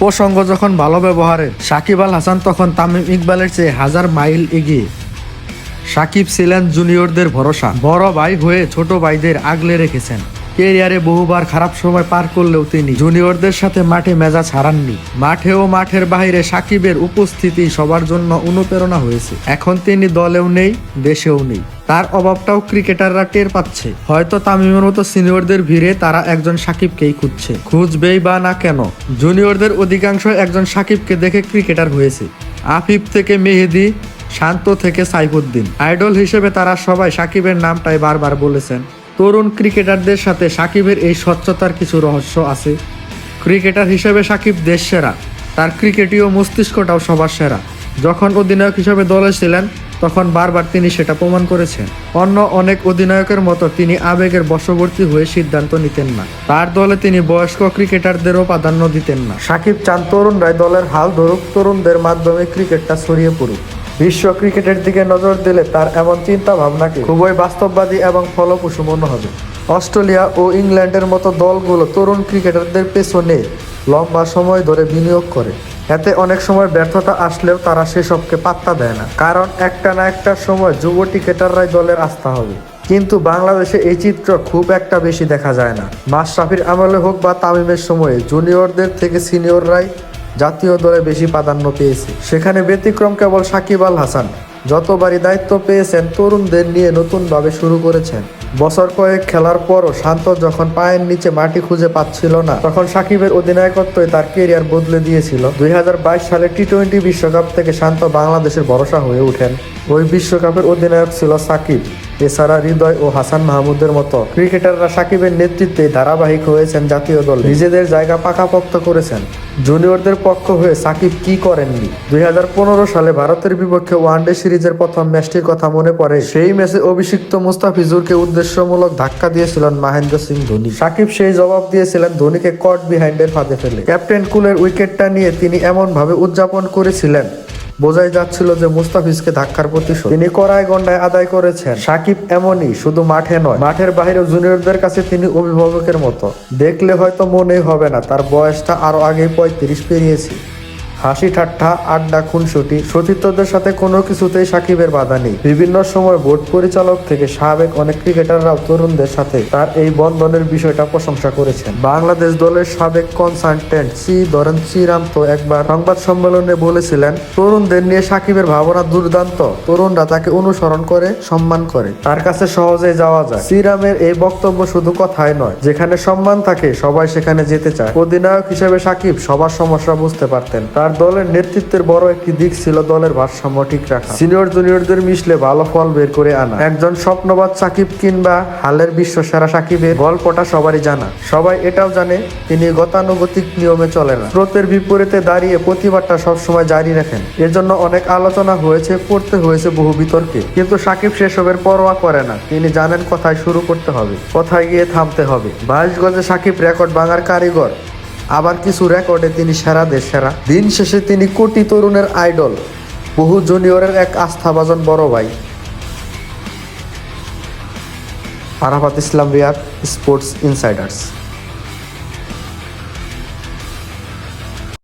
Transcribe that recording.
প্রসঙ্গ যখন ভালো ব্যবহারের, সাকিব আল হাসান তখন তামিম ইকবালের চেয়ে হাজার মাইল এগিয়ে। সাকিব ছিলেন জুনিয়রদের ভরসা, বড় ভাই হয়ে ছোট ভাইদের আগলে রেখেছেন। কেরিয়ারে বহুবার খারাপ সময় পার করলেও তিনি জুনিয়রদের সাথে মাঠে মেজাজ হারাননি। মাঠে ও মাঠের বাইরে সাকিবের উপস্থিতি সবার জন্য অনুপ্রেরণা হয়েছে। এখন তিনি দলেও নেই, দেশেও নেই, তার অভাবটাও ক্রিকেটাররা টের পাচ্ছে। হয়তো তামিমের মতো সিনিয়রদের ভিড়ে তারা একজন সাকিবকেই খুঁজছে। খুঁজবেই বা না কেন, জুনিয়রদের অধিকাংশ একজন সাকিবকে দেখে ক্রিকেটার হয়েছে। আফিফ থেকে মেহেদী, শান্ত থেকে সাইফুদ্দিন, আইডল হিসেবে তারা সবাই সাকিবের নামটাই বারবার বলেছেন। তরুণ ক্রিকেটারদের সাথে সাকিবের এই স্বচ্ছতার কিছু রহস্য আছে। ক্রিকেটার হিসেবে সাকিব দেশ সেরা, তার ক্রিকেটীয় মস্তিষ্কটাও সবার সেরা। যখন অধিনায়ক হিসেবে দলে ছিলেন তখন বারবার তিনি সেটা প্রমাণ করেছেন। অন্য অনেক অধিনায়কের মতো তিনি আবেগের বশবর্তী হয়ে সিদ্ধান্ত নিতেন না। তার দলে তিনি বয়স্ক ক্রিকেটারদেরও প্রাধান্য দিতেন না। সাকিব চান তরুণরাই দলের হাল ধরুক, তরুণদের মাধ্যমে ক্রিকেটটা ছড়িয়ে পড়ুক। বিশ্ব ক্রিকেটের দিকে নজর দিলে তার এমন চিন্তা ভাবনাকে খুবই বাস্তববাদী এবং ফলপ্রসূ মনে হবে। অস্ট্রেলিয়া ও ইংল্যান্ডের মতো দলগুলো তরুণ ক্রিকেটারদের পেছনে লম্বা সময় ধরে বিনিয়োগ করে। এতে অনেক সময় ব্যর্থতা আসলেও তারা সেসবকে পাত্তা দেয় না, কারণ একটা না একটা সময় যুব ক্রিকেটাররাই দলের আস্থা হবে। কিন্তু বাংলাদেশে এই চিত্র খুব একটা বেশি দেখা যায় না। মাশরাফির আমলে হোক বা তামিমের সময়ে জুনিয়রদের থেকে সিনিয়ররাই জাতীয় দলে বেশি প্রাধান্য পেয়েছে। সেখানে ব্যতিক্রম কেবল সাকিব আল হাসান। যতবারই দায়িত্ব পেয়েছেন তরুণদের নিয়ে নতুনভাবে শুরু করেছেন। বছর কয়েক খেলার পরও শান্ত যখন পায়ের নিচে মাটি খুঁজে পাচ্ছিল না, তখন সাকিবের অধিনায়কত্বই তার কেরিয়ার বদলে দিয়েছিল। 2022 সালে টি-20 বিশ্বকাপ থেকে শান্ত বাংলাদেশের ভরসা হয়ে ওঠেন। ওই বিশ্বকাপের অধিনায়ক ছিল সাকিব। এছাড়া হৃদয় ও হাসান মাহমুদের মতো ক্রিকেটাররা সাকিবের নেতৃত্বে ধারাবাহিক হয়েছেন জাতীয় দলে, নিজেদের জায়গা পাকাপোক্ত করেছেন। জুনিয়রদের পক্ষ হয়ে সাকিব কি করেননি? 2015 সালে ভারতের বিপক্ষে ওয়ানডে সিরিজের প্রথম ম্যাচটির কথা মনে পড়ে। সেই ম্যাচে অভিষিক্ত মুস্তাফিজুরকে উদ্দেশ্যমূলক ধাক্কা দিয়েছিলেন মহেন্দ্র সিং ধোনি। সাকিব সেই জবাব দিয়েছিলেন ধোনিকে কট বিহাইন্ডের ফাঁদে ফেলে। ক্যাপ্টেন কুলের উইকেটটা নিয়ে তিনি এমনভাবে উদযাপন করেছিলেন, বোঝাই যাচ্ছিল যে মুস্তাফিজকে ধাক্কার প্রতিশোধ তিনি কড়ায় গন্ডায় আদায় করেছেন। সাকিব এমনই, শুধু মাঠে নয়, মাঠের বাইরেও জুনিয়রদের কাছে তিনি অভিভাবকের মতো। দেখলে হয়তো মনেই হবে না তার বয়সটা আরো আগেই 35 পেরিয়েছে। হাসি ঠাট্টা, আড্ডা, খুনসুটি, সতীর্থদের সাথে কোনো কিছুতেই সাকিবের বাধা নেই। বিভিন্ন সময় বোর্ড পরিচালক থেকে সাবেক অনেক ক্রিকেটাররাও তরুণদের সাথে তার এই বন্ধনের বিষয়টা প্রশংসা করেছেন। বাংলাদেশ দলের সাবেক কনসালটেন্ট ধরেন শ্রীরাম তো একবার সংবাদ সম্মেলনে বলেছিলেন, তরুণদের নিয়ে সাকিবের ভাবনা দুর্দান্ত, তরুণরা তাকে অনুসরণ করে, সম্মান করে, তার কাছে সহজেই যাওয়া যায়। শ্রীরামের এই বক্তব্য শুধু কথাই নয়, যেখানে সম্মান থাকে সবাই সেখানে যেতে চায়। অধিনায়ক হিসেবে সাকিব সবার সমস্যা বুঝতে পারতেন। তার দলের নেতৃত্বের বড় একটি দিক ছিল দলের ভারসাম্য ঠিক রাখা, সিনিয়র জুনিয়রদের মিশলে ভালো ফল বের করে আনা। একজন স্বপ্নবাদ সাকিব কিংবা হালের বিশ্বসেরা সাকিবের গল্পটা সবারই জানা। সবাই এটাও জানে তিনি গতানুগতিক নিয়মে চলে না, স্রোতের বিপরীতে দাঁড়িয়ে প্রতিবাদটা সবসময় জারি রাখেন। এজন্য অনেক আলোচনা হয়েছে, পড়তে হয়েছে বহু বিতর্কে, কিন্তু সাকিব সেসবের পরোয়া করে না। তিনি জানেন কোথায় শুরু করতে হবে, কোথায় গিয়ে থামতে হবে। 22 গজে সাকিব রেকর্ড ভাঙার কারিগর, আবার কিছু রেকর্ডে তিনি সেরা দেশ সেরা। দিন শেষে তিনি কোটি তরুণের আইডল, বহু জুনিয়রের এক আস্থাভাজন বড় ভাই। আরাফাত ইসলাম রিয়াদ, স্পোর্টস ইনসাইডার্স।